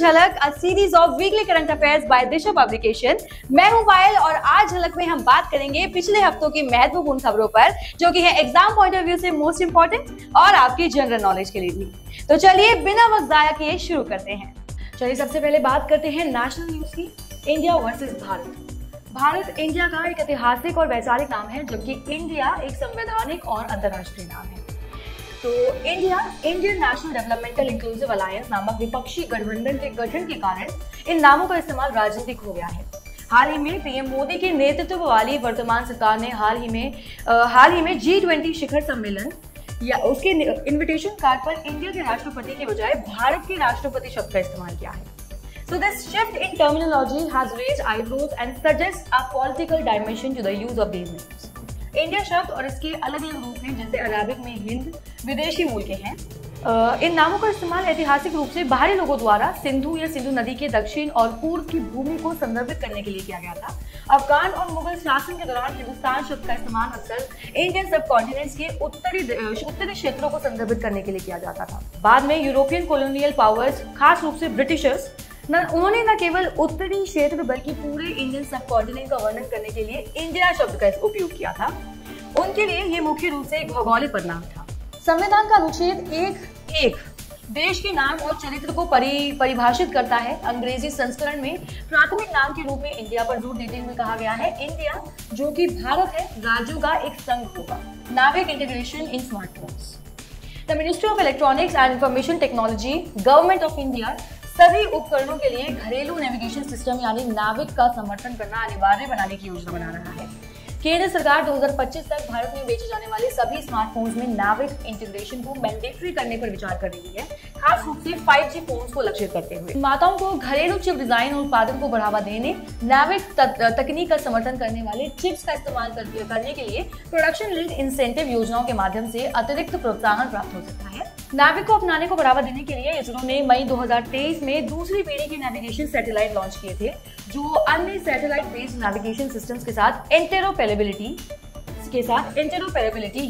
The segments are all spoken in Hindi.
झलक, a series of weekly current affairs by Disha publication. मैं हूं पायल और आज झलक में हम बात करेंगे पिछले हफ्तों की महत्वपूर्ण खबरों पर, जो कि है एग्जाम पॉइंट ऑफ व्यू से मोस्ट इंपॉर्टेंट और आपकी जनरल नॉलेज के लिए भी। तो चलिए बिना वक्त जाया किए शुरू करते हैं। चलिए सबसे पहले बात करते हैं नेशनल न्यूज की। India versus Bharat. Bharat India का एक ऐतिहासिक और वैचारिक नाम है, जबकि इंडिया एक संवैधानिक और अंतर्राष्ट्रीय नाम है। तो Indian national developmental inclusive alliance नामक विपक्षी गठबंधन के गठन के कारण इन नामों का इस्तेमाल राजनीतिक हो गया है। हाल ही में पीएम मोदी के नेतृत्व वाली वर्तमान सरकार ने हाल ही में G20 शिखर सम्मेलन या उसके इनविटेशन कार्ड पर इंडिया के राष्ट्रपति के बजाय भारत के राष्ट्रपति शब्द का इस्तेमाल किया है। So this shift in terminology has raised eyebrows and suggests a political dimension to the use of these names. India शब्द और इसके अलग अलग रूप हैं, जैसे अराबिक में हिंद विदेशी मूल के हैं। इन नामों का इस्तेमाल ऐतिहासिक रूप से बाहरी लोगों द्वारा सिंधु या सिंधु नदी के दक्षिण और पूर्व की भूमि को संदर्भित करने के लिए किया गया था। अफगान और मुगल शासन के दौरान हिंदुस्तान शब्द का इस्तेमाल अक्सर इंडियन सब कॉन्टिनेंट्स के उत्तरी क्षेत्रों को संदर्भित करने के लिए किया जाता था। बाद में यूरोपियन कॉलोनियल पावर्स, खास रूप से ब्रिटिशर्स, उन्होंने न केवल उत्तरी क्षेत्र बल्कि पूरे इंडियन सब कॉन्टिनेंट का वर्णन करने के लिए इंडिया शब्द का उपयोग किया था। उनके लिए ये मुख्य रूप से एक भौगोलिक परिणाम था। संविधान का अनुच्छेद 1(1) देश के नाम और चरित्र को परिभाषित करता है। अंग्रेजी संस्करण में प्राथमिक नाम के रूप में इंडिया पर जोर देते हुए कहा गया है, इंडिया जो कि भारत है, राज्यों का एक संघ होगा। नाविक integration in smartphones. The ministry of electronics and information technology, government of India सभी उपकरणों के लिए घरेलू नेविगेशन सिस्टम यानी नाविक का समर्थन करना अनिवार्य बनाने की योजना बना रहा है। केंद्र सरकार 2025 तक भारत में बेचे जाने वाले सभी स्मार्टफोन्स में नाविक इंटीग्रेशन को मैंडेटरी करने पर विचार कर रही है, खास रूप से 5G फोन्स को लक्षित करते हुए। निर्माताओं को घरेलू चिप डिजाइन और उत्पादन को बढ़ावा देने, नाविक तकनीक का समर्थन करने वाले चिप्स का इस्तेमाल करने के लिए प्रोडक्शन लिंक्ड इंसेंटिव योजनाओं के माध्यम से अतिरिक्त प्रोत्साहन प्राप्त हो सकता है। नाविक को अपनाने को बढ़ावा देने के लिए इसरो ने मई 2023 में दूसरी पीढ़ी के नेविगेशन सैटेलाइट लॉन्च किए थे, जो अन्य सैटेलाइट बेस्ड नेविगेशन सिस्टम्स के साथ इंटरऑपरेबिलिटी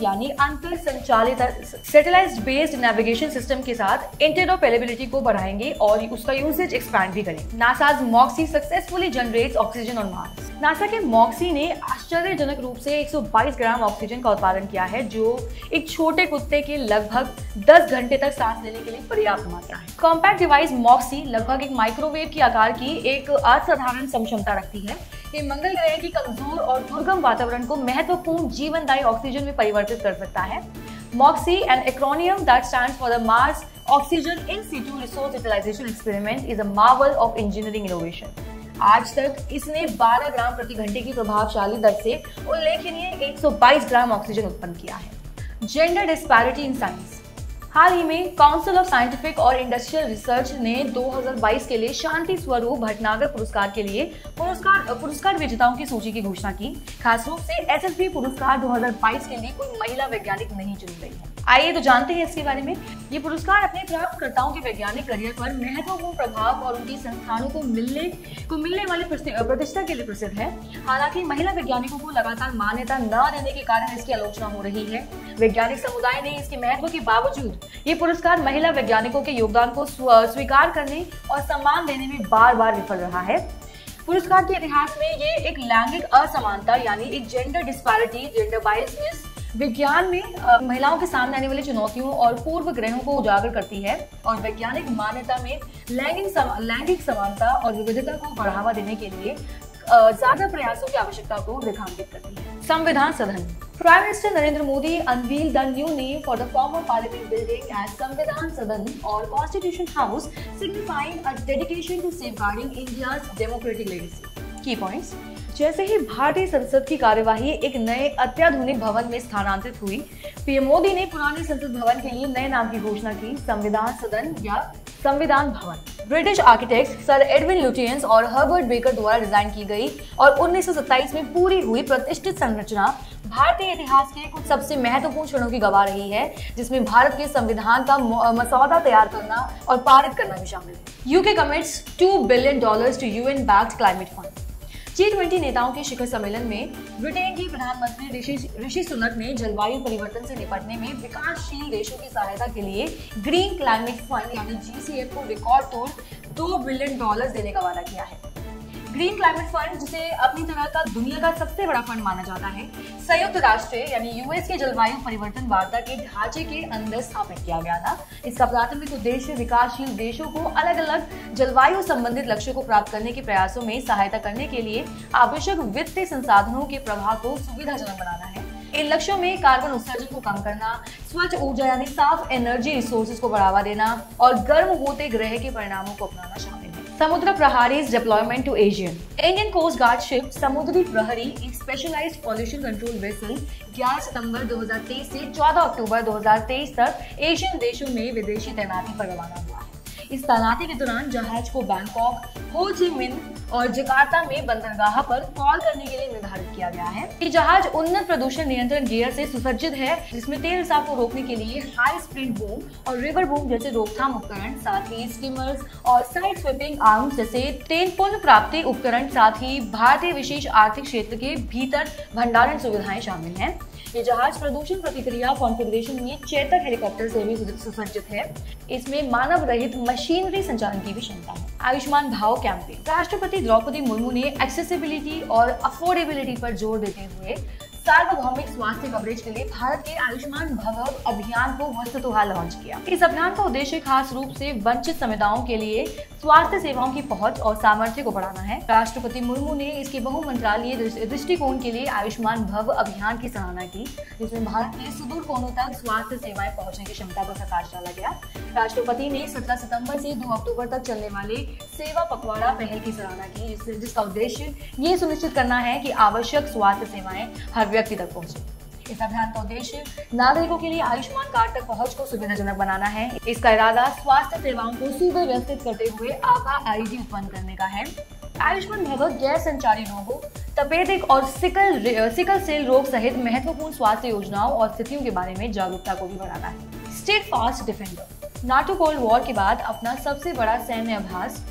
यानी अंतर संचालित सैटेलाइट बेस्ड नेविगेशन सिस्टम के साथ इंटरऑपरेबिलिटी को बढ़ाएंगे और उसका यूसेज एक्सपैंड भी करेंगे। NASA's Moxie successfully generates oxygen on Mars. NASA के मॉक्सी ने आश्चर्यजनक रूप से 122 ग्राम ऑक्सीजन का उत्पादन किया है, जो एक छोटे कुत्ते के लगभग 10 घंटे तक सांस लेने के लिए पर्याप्त मात्रा है। कॉम्पैक्ट डिवाइस मॉक्सी लगभग एक माइक्रोवेव के आकार की एक असाधारण क्षमता रखती है। ये मंगल ग्रह की कमजोर और दुर्गम वातावरण को महत्वपूर्ण जीवनदायी ऑक्सीजन में परिवर्तित कर सकता है। MOXIE, an acronym that stands for the Mars oxygen in situ resource utilisation experiment, is a marvel of engineering innovation. आज तक इसने 12 ग्राम प्रति घंटे की प्रभावशाली दर से उल्लेखनीय 122 ग्राम ऑक्सीजन उत्पन्न किया है। Gender disparity in science. हाल ही में काउंसिल ऑफ साइंटिफिक और इंडस्ट्रियल रिसर्च ने 2022 के लिए शांति स्वरूप भटनागर पुरस्कार के लिए पुरस्कार विजेताओं की सूची की घोषणा की। खास रूप से एसएसबी पुरस्कार 2022 के लिए कोई महिला वैज्ञानिक नहीं चुनी गई है। आइए तो जानते हैं इसके बारे में। ये पुरस्कार अपने प्राप्तकर्ताओं के वैज्ञानिक करियर पर महत्वपूर्ण प्रभाव और उनके संस्थानों को मिलने वाली प्रतिष्ठा के लिए प्रसिद्ध है। हालांकि महिला वैज्ञानिकों को लगातार मान्यता न देने के कारण इसकी आलोचना हो रही है। वैज्ञानिक समुदाय ने इसके महत्व के बावजूद ये पुरस्कार महिला वैज्ञानिकों के योगदान को स्वीकार करने और सम्मान देने में बार बार विफल रहा है। पुरस्कार के इतिहास में ये एक लैंगिक असमानता यानी एक जेंडर डिस्पैरिटी, जेंडर बायसनेस विज्ञान में महिलाओं के सामने आने वाली चुनौतियों और पूर्व ग्रहों को उजागर करती है और वैज्ञानिक मान्यता में लैंगिक समानता और विविधता को बढ़ावा देने के लिए ज्यादा प्रयासों की आवश्यकता को रेखांकित करती है। Samvidhan Sadan. Prime minister Narendra Modi unveil the new name for the former parliament building as Samvidhan Sadan और constitution house, signifying a dedication to safeguarding India's democratic legacy. Key points. जैसे ही भारतीय संसद की कार्यवाही एक नए अत्याधुनिक भवन में स्थानांतरित हुई, पीएम मोदी ने पुराने संसद भवन के लिए नए नाम की घोषणा की, संविधान सदन या संविधान भवन। British architect sir Edwin Lutyens और हर्बर्ट बेकर द्वारा डिजाइन की गई और 1927 में पूरी हुई प्रतिष्ठित संरचना भारतीय इतिहास के कुछ सबसे महत्वपूर्ण क्षणों की गवाह रही है, जिसमें भारत के संविधान का मसौदा तैयार करना और पारित करना भी शामिल है। UK commits $2 billion to UN backed climate fund. G20 नेताओं के शिखर सम्मेलन में ब्रिटेन के प्रधानमंत्री ऋषि सुनक ने जलवायु परिवर्तन से निपटने में विकासशील देशों की सहायता के लिए ग्रीन क्लाइमेट फंड यानी GCF को रिकॉर्ड तोड़ $2 बिलियन देने का वादा किया है। ग्रीन क्लाइमेट फंड, जिसे अपनी तरह का दुनिया का सबसे बड़ा फंड माना जाता है, संयुक्त राष्ट्र यानी यूएस के जलवायु परिवर्तन वार्ता के ढांचे के अंदर स्थापित किया गया था। इसका प्राथमिक उद्देश्य विकासशील देशों को अलग अलग जलवायु संबंधित लक्ष्यों को प्राप्त करने के प्रयासों में सहायता करने के लिए आवश्यक वित्तीय संसाधनों के प्रवाह को सुविधाजनक बनाना है। इन लक्ष्यों में कार्बन उत्सर्जन को कम करना, स्वच्छ ऊर्जा यानी साफ एनर्जी रिसोर्सेज को बढ़ावा देना और गर्म होते ग्रह के परिणामों को अपनाना शामिल है। Samudra Prahari deployment to ASEAN. Indian coast guard ship Samudra Prahari, एक स्पेशलाइज्ड पॉल्यूशन कंट्रोल वेसल 11 सितंबर 2023 से 14 अक्टूबर 2023 तक एशियन देशों में विदेशी तैनाती पर रवाना हुआ है। इस तैनाती के दौरान जहाज को बैंकॉक, हो ची मिन्ह और जकार्ता में बंदरगाह पर कॉल करने के लिए निर्धारित किया गया है। ये जहाज उन्नत प्रदूषण नियंत्रण गियर से सुसज्जित है, जिसमें तेल रिसाव को रोकने के लिए हाई स्पीड बूम और रिवर बूम जैसे रोकथाम उपकरण, साथ ही स्टीमर्स और साइड स्वीपिंग आर्म्स जैसे तेल पुनः प्राप्ति उपकरण, साथ ही भारतीय विशेष आर्थिक क्षेत्र के भीतर भंडारण सुविधाएं शामिल हैं। ये जहाज प्रदूषण प्रतिक्रिया कॉन्फ़िगरेशन में चेतक हेलीकॉप्टर से भी सुसज्जित है। इसमें मानव रहित मशीनरी संचालन की भी क्षमता है। आयुष्मान भाव कैंपेन। राष्ट्रपति द्रौपदी मुर्मू ने एक्सेसिबिलिटी और अफोर्डेबिलिटी पर जोर देते हुए सार्वभौमिक स्वास्थ्य कवरेज के लिए भारत के आयुष्मान भव अभियान को वस्तुतः लॉन्च किया। इस अभियान का उद्देश्य खास रूप से वंचित समुदायों के लिए स्वास्थ्य सेवाओं की पहुंच और सामर्थ्य को बढ़ाना है। राष्ट्रपति मुर्मू ने इसके बहुमंत्रालयीय दृष्टिकोण के लिए आयुष्मान भव अभियान की सराहना की, जिसमें भारत के सुदूर कोनों तक स्वास्थ्य सेवाएं पहुंचने की क्षमता पर प्रकाश डाला गया। राष्ट्रपति ने 17 सितंबर से 2 अक्टूबर तक चलने वाले सेवा पखवाड़ा पहल की सराहना की, जिसका उद्देश्य ये सुनिश्चित करना है कि आवश्यक स्वास्थ्य सेवाएं हर व्यक्ति तक पहुंचे। इस अभियान का उद्देश्य नागरिकों के लिए आयुष्मान कार्ड तक पहुंच को सुविधाजनक बनाना है। इसका इरादा स्वास्थ्य सेवाओं को सुव्यवस्थित करते हुए आभा आईडी उत्पन्न करने का है। आयुष्मान भव गैर संचारी रोगों, तपेदिक और सिकल सेल रोग सहित महत्वपूर्ण स्वास्थ्य योजनाओं और स्थितियों के बारे में जागरूकता को भी बढ़ाना है। Steadfast defender. NATO cold war के बाद अपना सबसे बड़ा सैन्य अभ्यास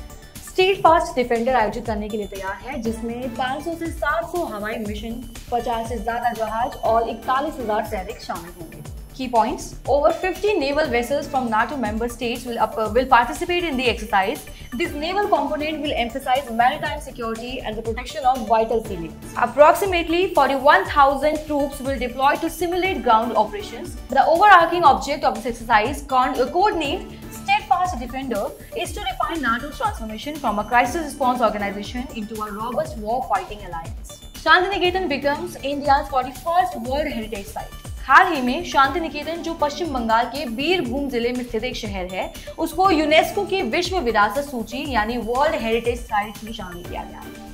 स्टेडफास्ट डिफेंडर आयोजित करने के लिए तैयार है, जिसमें 500 से 700 हवाई मिशन, 50 से ज्यादा जहाज और 41,000 सैनिक शामिल होंगे। Key points: over 50 naval vessels from NATO member states will participate in the exercise. This naval component will emphasize maritime security and the protection of vital sea lanes. Approximately 41,000 troops will deploy to simulate ground operations. The overarching object of this exercise, codenamed Steadfast Defender, is to define NATO's transformation from a crisis response organization into a robust war-fighting alliance. Shantiniketan becomes India's 41st World Heritage Site. हाल ही में शांति निकेतन, जो पश्चिम बंगाल के बीरभूम जिले में स्थित एक शहर है, उसको यूनेस्को की विश्व विरासत सूची यानी वर्ल्ड हेरिटेज साइट में शामिल किया गया है।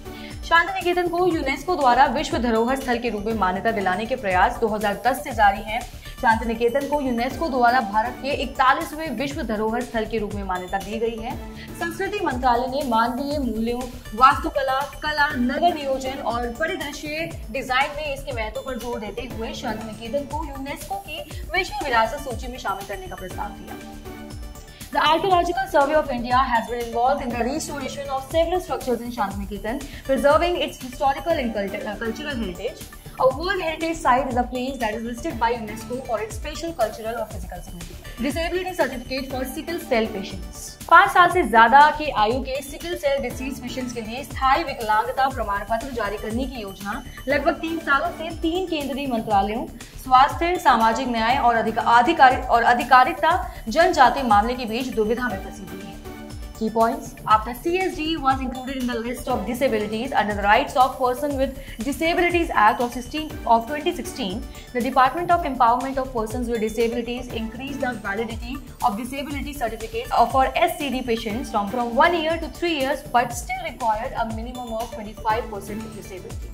शांति निकेतन को यूनेस्को द्वारा विश्व धरोहर स्थल के रूप में मान्यता दिलाने के प्रयास 2010 से जारी हैं। शांति निकेतन को यूनेस्को द्वारा भारत के 41वें विश्व धरोहर स्थल के रूप में मान्यता दी गई है। संस्कृति मंत्रालय ने मानवीय मूल्यों, वास्तुकला, कला, नगर नियोजन और परिदृश्य डिजाइन में इसके महत्व पर जोर देते हुए शांति निकेतन को यूनेस्को की विश्व विरासत सूची में शामिल करने का प्रस्ताव दिया। The Archaeological Survey of India has been involved in the restoration of several structures in Shantiniketan, preserving its historical and cultural heritage. A World Heritage Site is a place that is listed by UNESCO for its spatial, cultural or physical significance. Disability Certificate for Sickle Cell Patients. 5 साल से ज्यादा की आयु के सिकल सेल डिसीज पेशेंट्स के लिए स्थायी विकलांगता प्रमाण पत्र जारी करने की योजना लगभग 3 सालों से 3 केंद्रीय मंत्रालयों, स्वास्थ्य, सामाजिक न्याय और अधिकारिता जनजातीय मामले के बीच दुविधा में फंसी हुई है। Key points: after CSD was included in the list of disabilities under the Rights of Person with Disabilities Act of 2016, the Department of Empowerment of Persons with Disabilities increased the validity of disability certificates for SCD patients from 1 year to 3 years, but still required a minimum of 25% disability.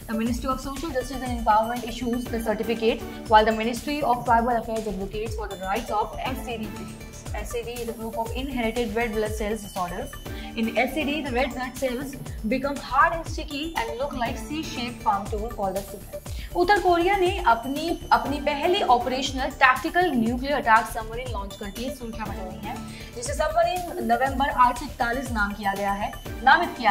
The Ministry of Social Justice and Empowerment issues the certificate, while the Ministry of Tribal Affairs advocates for the rights of SCD patients. SCD is a group of inherited red blood cells disorders. In SCD, the red blood cells become hard and sticky and look like C-shaped palm tool called a cigarette. Uttar Korea ने अपनी पहली operational tactical nuclear attack submarine launch करके सुर्खियां बटोरी हैं, जिसे सबमरीन नवंबर 841 नामित किया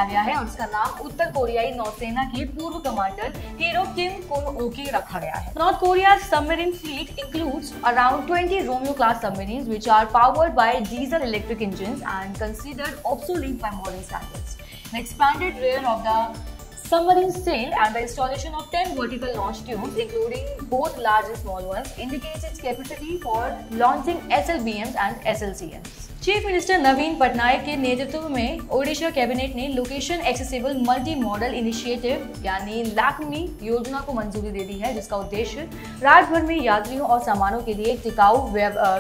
गया है और इसका नाम उत्तर कोरियाई नौसेना के पूर्व कमांडर हीरो किम कुन ओके रखा गया है। North Korea submarine fleet includes around 20 Romeo class submarines which are powered by diesel electric engines and considered obsolete by modern standards. The expanded rear of the submarine sail and the installation of 10 vertical launch tubes, including both large and small ones, indicates its capacity for launching SLBMs and SLCMs. Chief minister Naveen Patnaik के नेतृत्व में ओडिशा कैबिनेट ने location accessible multi model initiative यानी लैक्मी योजना को मंजूरी दे दी है, जिसका उद्देश्य राज्य भर में यात्रियों और सामानों के लिए एक टिकाऊ,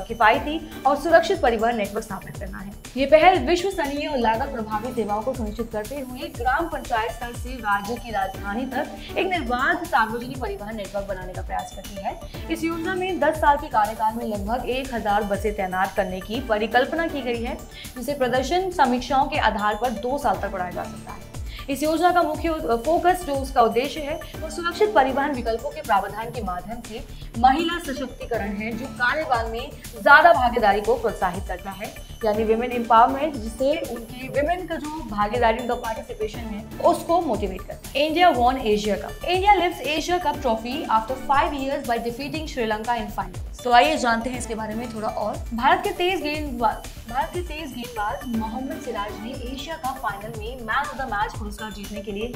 किफायती और सुरक्षित परिवहन नेटवर्क स्थापित करना है। ये पहल विश्वसनीय और लागत प्रभावी सेवाओं को सुनिश्चित करते हुए ग्राम पंचायत स्तर से राज्य की राजधानी तक एक निर्बाध सार्वजनिक परिवहन नेटवर्क बनाने का प्रयास करती है। इस योजना में 10 साल के कार्यकाल में लगभग 1000 बसें तैनात करने की परिकल्पना की गई है, जिसे प्रदर्शन समीक्षाओं के आधार पर 2 साल तक बढ़ाया जा सकता है। इस योजना का मुख्य फोकस जो उसका उद्देश्य है वो सुरक्षित परिवहन विकल्पों के प्रावधान के माध्यम से महिला सशक्तिकरण है, जो कार्यबल में ज्यादा भागीदारी को प्रोत्साहित करता है, यानी विमेन एम्पावरमेंट, जिससे उनकी विमेन का जो भागीदारी, उनका पार्टिसिपेशन है उसको मोटिवेट करता है। India won Asia cup. India lifts Asia cup trophy after 5 years by defeating Sri Lanka in final. तो आइए जानते हैं इसके बारे में थोड़ा और। भारत के तेज गेंदबाज मोहम्मद सिराज ने एशिया कप फाइनल में मैन ऑफ द मैच पुरस्कार जीतने के लिए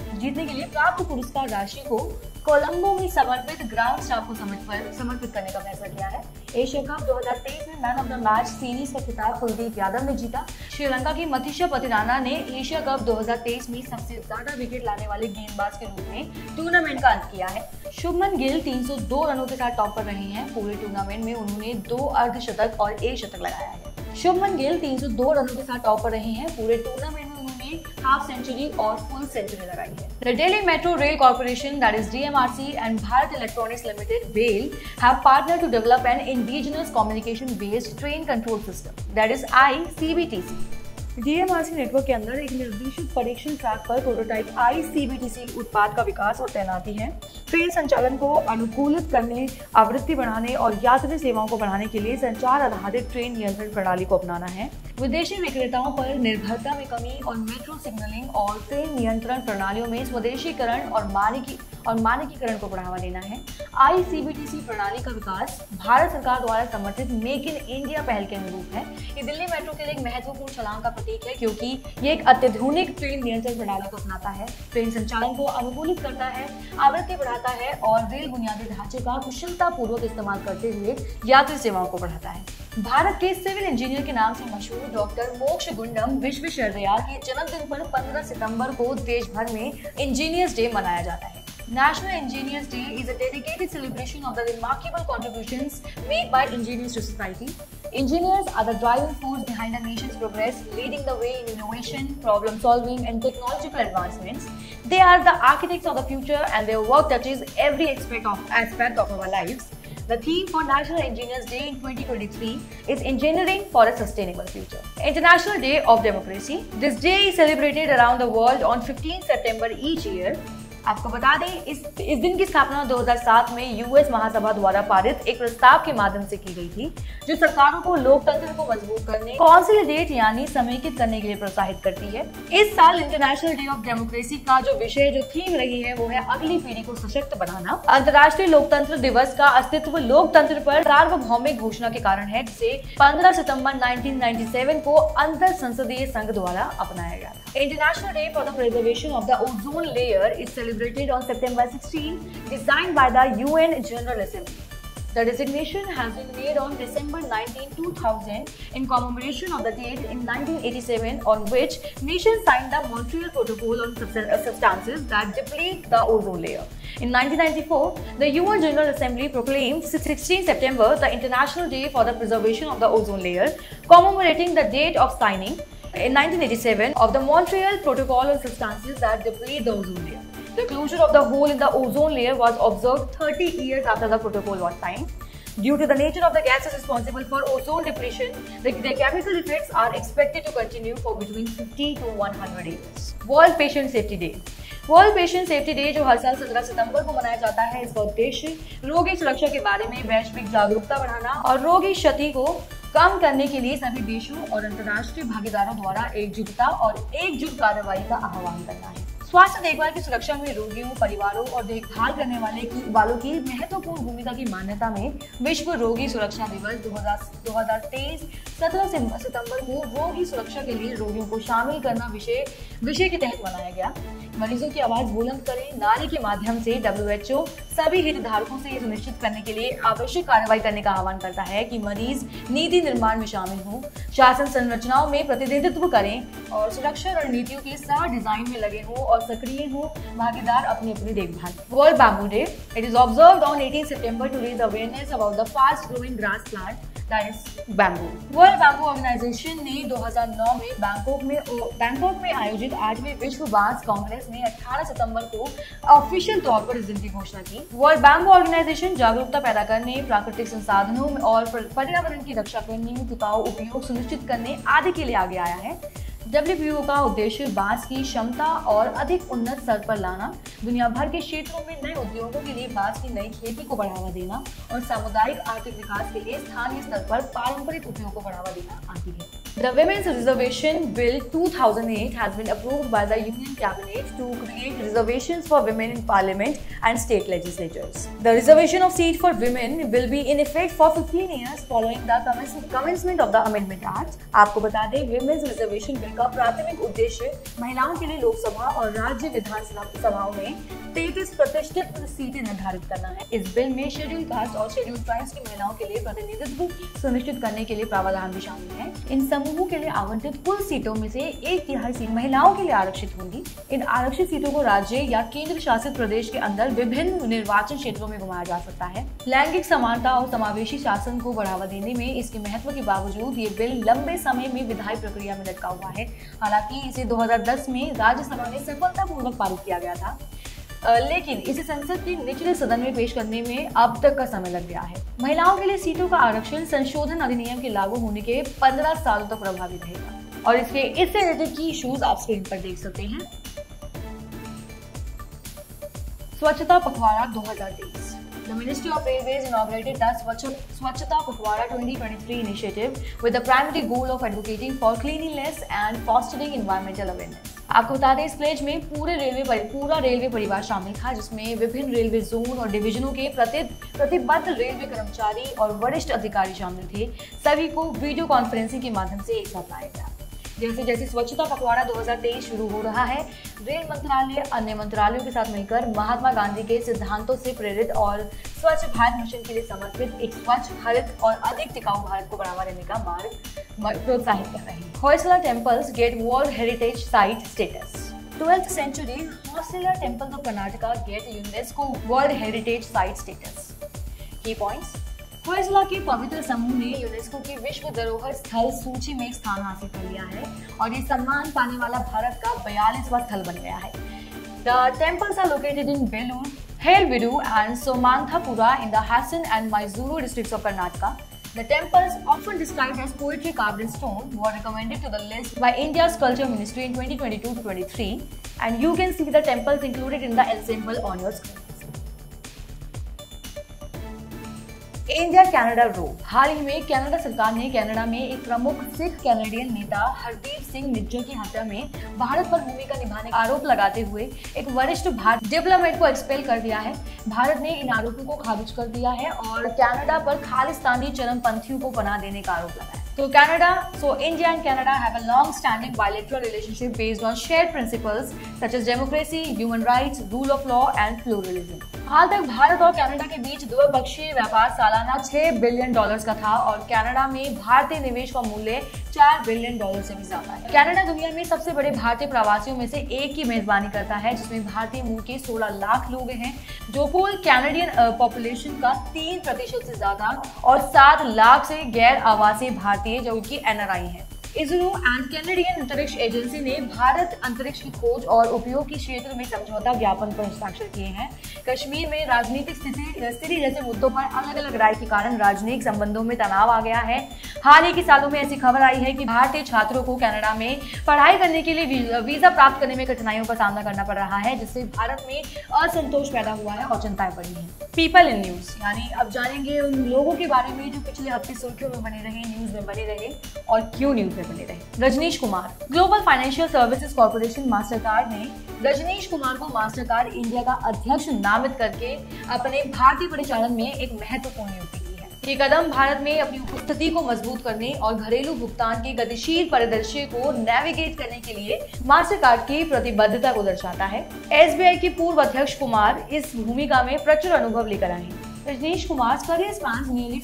प्राप्त पुरस्कार राशि को कोलंबो में समर्पित ग्राउंड स्टाफ को समर्पित करने का फैसला किया है। एशिया कप 2023 में man of the match series का खिताब कुलदीप यादव ने जीता। श्रीलंका की मथीशा पतिराना ने एशिया कप 2023 में सबसे ज्यादा विकेट लाने वाले गेंदबाज के रूप में टूर्नामेंट का अंत किया है। शुभमन गिल 302 रनों के साथ टॉप पर रहे हैं। पूरे टूर्नामेंट में उन्होंने 2 अर्धशतक और 1 शतक लगाया है। शुभमन गिल 302 रनों के साथ टॉप पर रहे हैं। पूरे टूर्नामेंट में उन्होंने हाफ सेंचुरी और फुल सेंचुरी लगाई है। The Delhi Metro Rail Corporation, that is DMRC, and Bharat Electronics Limited (BHEL) have partnered to develop an indigenous communication-based train control system, that is ICBTC. DMRC network के अंदर एक निर्देशित परीक्षण ट्रैक पर प्रोटोटाइप ICBTC उत्पाद का विकास और तैनाती है। ट्रेन संचालन को अनुकूलित करने, आवृत्ति बढ़ाने और यात्री सेवाओं को बढ़ाने के लिए संचार आधारित ट्रेन नियंत्रण प्रणाली को अपनाना है। विदेशी विक्रेताओं पर निर्भरता में कमी और मेट्रो सिग्नलिंग और ट्रेन नियंत्रण प्रणालियों में स्वदेशीकरण और मानकीकरण को बढ़ावा देना है। ICBTC प्रणाली का विकास भारत सरकार द्वारा समर्थित मेक इन इंडिया पहल के अनुरूप है। ये दिल्ली मेट्रो के लिए एक महत्वपूर्ण छलांग का प्रतीक है, क्योंकि ये एक अत्याधुनिक ट्रेन नियंत्रण प्रणाली को अपनाता है, ट्रेन संचालन को अनुकूलित करता है, आवृत्ति बढ़ाता है और रेल बुनियादी ढांचे का कुशलतापूर्वक इस्तेमाल करते हुए यात्री सेवाओं को बढ़ाता है। भारत के सिविल इंजीनियर के नाम से मशहूर डॉक्टर मोक्ष गुंडम विश्वेश्वरैया के जन्मदिन पर 15 सितंबर को देश भर में इंजीनियर्स डे मनाया जाता है। National Engineers Day is a dedicated celebration of the remarkable contributions made by engineers to society. Engineers are the driving force behind a nation's progress, leading the way in innovation, problem solving, and technological advancements. They are the architects of the future, and their work touches every aspect of our lives. The theme for National Engineers Day in 2023 is Engineering for a Sustainable Future. International Day of Democracy. This day is celebrated around the world on 15 September each year. आपको बता दें इस दिन की स्थापना 2007 में यूएस महासभा द्वारा पारित एक प्रस्ताव के माध्यम से की गई थी, जो सरकारों को लोकतंत्र को मजबूत करने, कंसोलिडेट यानी समेकित करने के लिए प्रोत्साहित करती है। इस साल इंटरनेशनल डे ऑफ डेमोक्रेसी का जो थीम रही है वो है अगली पीढ़ी को सशक्त बनाना। अंतर्राष्ट्रीय लोकतंत्र दिवस का अस्तित्व लोकतंत्र पर सार्वभौमिक घोषणा के कारण है, जिसे 15 सितंबर 1997 को अंतर संसदीय संघ द्वारा अपनाया गया था। International Day for the Preservation of the Ozone Layer is celebrated on September 16, designed by the UN General Assembly. The designation has been made on December 19, 2000 in commemoration of the date in 1987 on which nations signed the Montreal Protocol on substances that deplete the ozone layer. In 1994, the UN General Assembly proclaimed 16 September the International Day for the Preservation of the Ozone Layer, commemorating the date of signing in 1987 of the Montreal Protocol on substances that deplete the ozone layer. The closure of the hole in the ozone layer was observed 30 years after the protocol was signed. Due to the nature of the gases responsible for ozone depletion, the chemical effects are expected to continue for between 50 to 100 years. World Patient Safety Day. World patient safety day जो हर साल 17 सितंबर को मनाया जाता है, इसका उद्देश्य रोगी सुरक्षा के बारे में वैश्विक जागरूकता बढ़ाना और रोगी क्षति को कम करने के लिए सभी देशों और अंतर्राष्ट्रीय भागीदारों द्वारा एकजुटता और एकजुट कार्रवाई का आह्वान करना है। स्वास्थ्य देखभाल की सुरक्षा में रोगियों, परिवारों और देखभाल करने वालों की महत्वपूर्ण भूमिका की मान्यता में विश्व रोगी सुरक्षा दिवस 2023 17 सितंबर को रोगी सुरक्षा के लिए रोगियों को शामिल करना विषय के तहत मनाया गया। मरीजों की आवाज बुलंद करें नारे के माध्यम से WHO सभी हितधारकों से ये सुनिश्चित करने के लिए आवश्यक कार्रवाई करने का आह्वान करता है कि मरीज नीति निर्माण में शामिल हों, शासन संरचनाओं में प्रतिनिधित्व करें और सुरक्षा रणनीतियों के सह डिजाइन में लगे हों और सक्रिय हो भागीदार अपनी देखभाल। World bamboo day, it is observed on 18 September to raise awareness about the fast growing grass plant that is bamboo। World Bamboo Organization ने 2009 में बैंकॉक में आयोजित 8वें विश्व बांस कांग्रेस में 18 सितंबर को ऑफिशियल तौर पर इस दिन की घोषणा की। वर्ल्ड बैम्बू ऑर्गेनाइजेशन जागरूकता पैदा करने, प्राकृतिक संसाधनों और पर्यावरण की रक्षा करने, टिकाऊ उपयोग सुनिश्चित करने आदि के लिए आगे आया है। WBO का उद्देश्य बांस की क्षमता और अधिक उन्नत स्तर पर लाना, दुनिया भर के क्षेत्रों में नए उद्योगों के लिए बांस की नई खेती को बढ़ावा देना और सामुदायिक आर्थिक विकास के लिए स्थानीय स्तर पर पारंपरिक उपयोग को बढ़ावा देना आदि है। The Women's Reservation Bill 2008 has been approved by the Union Cabinet to create reservations for women in Parliament and state legislatures. The reservation of seats for women will be in effect for 15 years following the commencement of the Amendment Act। आपको बता दें, Women's Reservation Bill का प्राथमिक उद्देश्य महिलाओं के लिए लोकसभा और राज्य विधानसभाओं में 33% सीटें निर्धारित करना है। इस बिल में शेड्यूल कास्ट और शेड्यूल ट्राइब्स की महिलाओं के लिए प्रतिनिधित्व सुनिश्चित करने के लिए प्रावधान भी शामिल है। इन समूहों के लिए आवंटित कुल सीटों में से 1/3 सीट महिलाओं के लिए आरक्षित होंगी। इन आरक्षित सीटों को राज्य या केंद्र शासित प्रदेश के अंदर विभिन्न निर्वाचन क्षेत्रों में घुमाया जा सकता है। लैंगिक समानता और समावेशी शासन को बढ़ावा देने में इसके महत्व के बावजूद ये बिल लंबे समय में विधायी प्रक्रिया में लटका हुआ है। हालांकि इसे 2010 में राज्यसभा में सफलतापूर्वक पारित किया गया था, लेकिन इसे संसद के निचले सदन में पेश करने में अब तक का समय लग गया है। महिलाओं के लिए सीटों का आरक्षण संशोधन अधिनियम के लागू होने के 15 सालों तक प्रभावी रहेगा और इससे रिलेटेड की इश्यूज आप स्क्रीन पर देख सकते हैं। स्वच्छता पखवाड़ा 2023। The Ministry of Railways inaugurated the Swachhata Pakhwara 2023 initiative with the primary goal of advocating for cleanliness and fostering environmental awareness। आपको बता दें, इस प्लेज में पूरा रेलवे परिवार शामिल था, जिसमें विभिन्न रेलवे जोन और डिवीजनों के प्रतिबद्ध रेलवे कर्मचारी और वरिष्ठ अधिकारी शामिल थे। सभी को वीडियो कॉन्फ्रेंसिंग के माध्यम से एक साथ लाया गया। जैसे जैसे स्वच्छता पखवाड़ा 2023 शुरू हो रहा है, रेल मंत्रालय अन्य मंत्रालयों के साथ मिलकर महात्मा गांधी के सिद्धांतों से प्रेरित और स्वच्छ भारत मिशन के लिए समर्पित एक स्वच्छ भारत और अधिक टिकाऊ भारत को बढ़ावा देने का मार्ग प्रोत्साहित कर रहे हैं। Hoysala temples get world heritage site status. 12th century Hoysala temples of Karnataka get UNESCO World Heritage Site status। Key points। Hoysala के पवित्र समूह ने यूनेस्को की विश्व धरोहर स्थल सूची में स्थान हासिल कर लिया है और ये सम्मान पाने वाला भारत का 42वां स्थल बन गया है। The temples are located in Belur, Helbidu and Somanthapura in the Hassan and Mysuru districts of Karnataka। The temples, often described as poetry carved in stone, were recommended to the list by India's Culture Ministry in 2022-23, and you can see the temples included in the ensemble on your screen। India Canada row. हाल ही में कनाडा सरकार ने कनाडा में एक प्रमुख सिख कैनेडियन नेता हरदीप सिंह निज्जर की हत्या में भारत पर भूमिका निभाने का आरोप लगाते हुए एक वरिष्ठ भारतीय डिप्लोमेट को एक्सपेल कर दिया है। भारत ने इन आरोपों को खारिज कर दिया है और कनाडा पर खालिस्तानी चरमपंथियों को पनाह देने का आरोप लगाया है। India and Canada have a long-standing bilateral relationship based on shared principles such as democracy, human rights, rule of law and pluralism। हाल तक भारत और कनाडा के बीच द्विपक्षीय व्यापार सालाना $6 बिलियन का था और कनाडा में भारतीय निवेश का मूल्य $4 बिलियन से भी ज्यादा है। कनाडा दुनिया में सबसे बड़े भारतीय प्रवासियों में से एक की मेजबानी करता है, जिसमें भारतीय मूल के 16 लाख लोग हैं, जो कुल कैनेडियन पॉपुलेशन का 3% से ज्यादा और 7 लाख से गैर आवासीय भारतीय जो कि NRI है। इसरो एंड कैनेडियन अंतरिक्ष एजेंसी ने भारत अंतरिक्ष की खोज और उपयोग के क्षेत्र में समझौता ज्ञापन पर हस्ताक्षर किए हैं। कश्मीर में राजनीतिक स्थिति जैसे मुद्दों पर अलग अलग राय के कारण राजनयिक संबंधों में तनाव आ गया है। हाल ही के सालों में ऐसी खबर आई है कि भारतीय छात्रों को कनाडा में पढ़ाई करने के लिए वीजा प्राप्त करने में कठिनाइयों का सामना करना पड़ रहा है, जिससे भारत में असंतोष पैदा हुआ है और चिंताएं बढ़ी हैं। पीपल इन न्यूज, यानी अब जानेंगे उन लोगों के बारे में जो पिछले हफ्ते सुर्खियों में बने रहे, न्यूज में बने रहे और क्यों न्यूज में बने रहे। Rajnish Kumar, global financial services corporation Mastercard ने रजनीश कुमार को मास्टरकार्ड इंडिया का अध्यक्ष नामित करके अपने भारतीय परिचालन में एक महत्वपूर्ण नियुक्ति की है। ये कदम भारत में अपनी उपस्थिति को मजबूत करने और घरेलू भुगतान के गतिशील परिदृश्य को नेविगेट करने के लिए मास्टरकार्ड की प्रतिबद्धता को दर्शाता है। SBI के पूर्व अध्यक्ष कुमार इस भूमिका में प्रचुर अनुभव लेकर आए हैं। Rajneesh Kumar's career spans nearly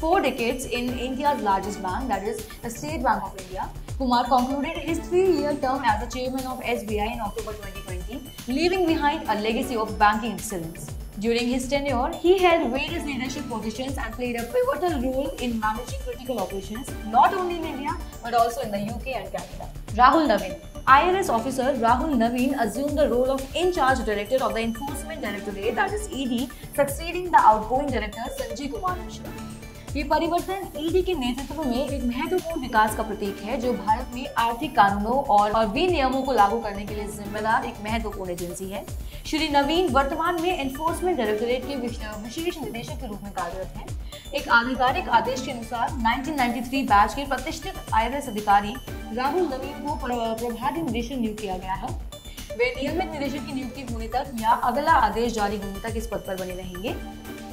four decades in India's largest bank, that is the State Bank of India. Kumar concluded his 3-year term as the chairman of SBI in October 2020, leaving behind a legacy of banking excellence. During his tenure, he held various leadership positions and played a pivotal role in managing critical operations, not only in India but also in the UK and Canada. Rahul Naveen, IRS officer Rahul Naveen assumed the role of in-charge director of the Enforcement Directorate, that is ED, succeeding the outgoing director Sanjay Kumar Mishra. ये परिवर्तन ईडी के नेतृत्व में एक महत्वपूर्ण विकास का प्रतीक है, जो भारत में आर्थिक कानूनों और विनियमों को लागू करने के लिए जिम्मेदार एक महत्वपूर्ण एजेंसी है। श्री नवीन वर्तमान में एनफोर्समेंट डायरेक्टोरेट के विशेष निदेशक के रूप में कार्यरत हैं। एक आधिकारिक आदेश के अनुसार 1993 बैच के प्रतिष्ठित IRS अधिकारी राहुल नवीन को प्रभारी निदेशक नियुक्त किया गया है। वे नियमित निदेशक की नियुक्ति होने तक या अगला आदेश जारी होने तक इस पद पर बने रहेंगे।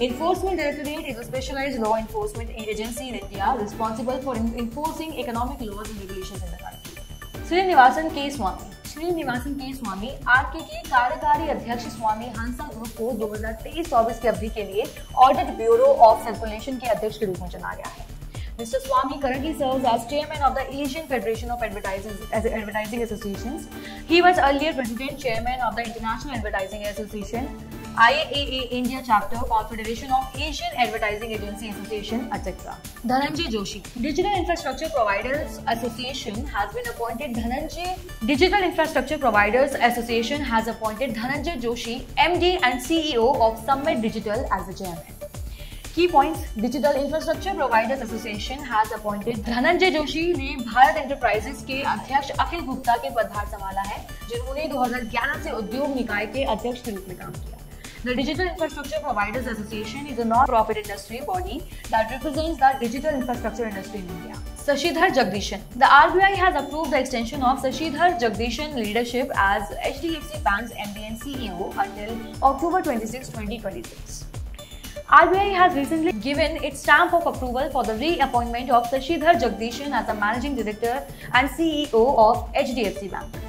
Enforcement Directorate is a specialized law enforcement agency in India responsible for enforcing economic laws and regulations in the country. Srinivasan K. Swamy RK के कार्यकारी अध्यक्ष स्वामी हंसा ग्रुप को 2023-24 की अवधि के लिए ऑडिट ब्यूरो ऑफ सर्कुलेशन के अध्यक्ष के रूप में चुना गया है। Mr. Swamy currently serves as chairman of the Asian Federation of Advertising Associations. He was earlier president chairman of the International Advertising Association, IAA India Chapter, Confederation of Asian Advertising Agency Association, etc. Dhananjay Joshi, Digital Infrastructure Providers Association has appointed Dhananjay Joshi, MD and CEO of Summit Digital as the chairman. Key points: Digital Infrastructure Providers Association has appointed Dhananjay Joshi ने भारत एंटरप्राइजेस के अध्यक्ष अखिल गुप्ता के पदभार संभाला है, जिन्होंने 2011 से उद्योग निकाय के अध्यक्ष के रूप में काम किया। The Digital Infrastructure Providers Association is a non-profit industry body that represents the digital infrastructure industry in India. Sashidhar Jagdishan, the RBI has approved the extension of Sashidhar Jagdishan leadership as HDFC Bank's MD and CEO until October 26, 2026. RBI has recently given its stamp of approval for the reappointment of Sashidhar Jagdishan as the Managing Director and CEO of HDFC Bank.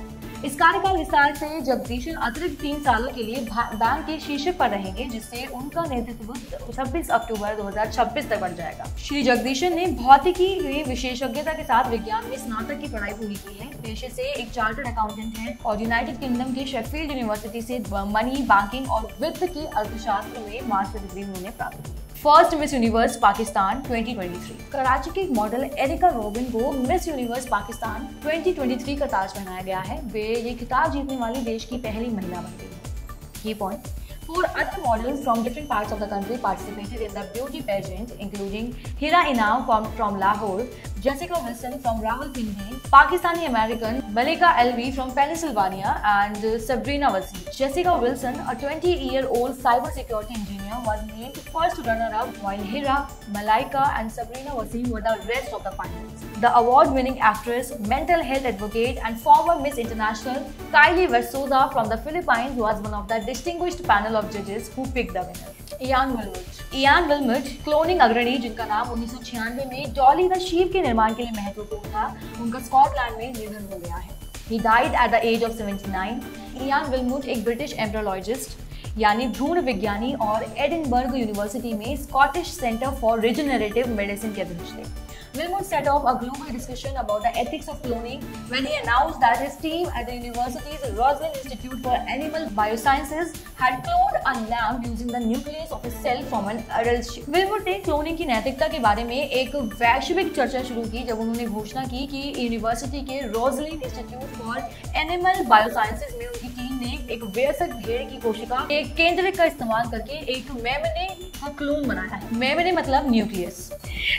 इस कार्यकाल विस्तार से जगदीशन अतिरिक्त 3 सालों के लिए बैंक के शीर्ष पर रहेंगे, जिससे उनका नेतृत्व 26 अक्टूबर 2026 तक बढ़ जाएगा। श्री जगदीशन ने भौतिकी में विशेषज्ञता के साथ विज्ञान में स्नातक की पढ़ाई पूरी की है। पेशे से एक चार्टर्ड अकाउंटेंट हैं और यूनाइटेड किंगडम के शेफील्ड यूनिवर्सिटी से मनी, बैंकिंग और वित्त के अर्थशास्त्र में मास्टर डिग्री उन्होंने प्राप्त की। First miss universe Pakistan 2023, Karachi की मॉडल एरिका रोबिन को मिस यूनिवर्स पाकिस्तान 2023 का ताज पहनाया गया है। वे ये खिताब जीतने वाली देश की पहली महिला बन गई है। Key point: 4 other models from different parts of the country participated in the beauty pageant, including Hira Inam from Lahore, Jessica Wilson from Rawalpindi, Pakistani American Malika Alvi from Pennsylvania, and Sabrina Wasim. Jessica Wilson, a 20-year-old cybersecurity engineer, was named first runner-up, while Hira, Malaika, and Sabrina Wasim were the rest of the finalists. The award-winning actress, mental health advocate, and former Miss International Kylie Versosa from the Philippines was one of the distinguished panel of judges who picked the winner. Ian Wilmut, cloning अग्रणी जिनका नाम 1996 में डॉली द शीप के निर्माण के लिए महत्वपूर्ण था, उनका स्कॉटलैंड में निधन हो गया है। He died at the age of 79. Ian Wilmut एक ब्रिटिश एम्ब्रियोलॉजिस्ट यानी भ्रूण विज्ञानी और एडिनबर्ग यूनिवर्सिटी में Scottish centre for regenerative medicine के अध्यक्ष थे। Wilmot set off a global discussion about the ethics of cloning when he announced that his team at the university's Roslin Institute for Animal Biosciences had cloned a lamb using the nucleus of a cell from an adult sheep. Wilmot ने क्लोनिंग की नैतिकता के बारे में एक वैश्विक चर्चा शुरू की जब उन्होंने घोषणा की कि यूनिवर्सिटी के Roslin Institute for animal biosciences में उनकी टीम ने एक वयस्क भेड़ की कोशिका के केंद्रक का इस्तेमाल करके एक मेमने का क्लोन बनाया है। मेमने मतलब nucleus.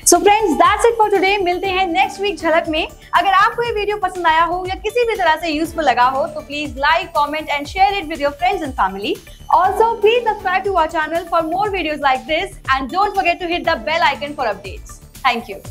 So friends, that's it for today. मिलते हैं नेक्स्ट वीक झलक में। अगर आपको ये वीडियो पसंद आया हो या किसी भी तरह से यूजफुल लगा हो तो please like, comment and share it with your friends and family. Also, please subscribe to our channel for more videos like this and don't forget to hit the bell icon for updates. Thank you.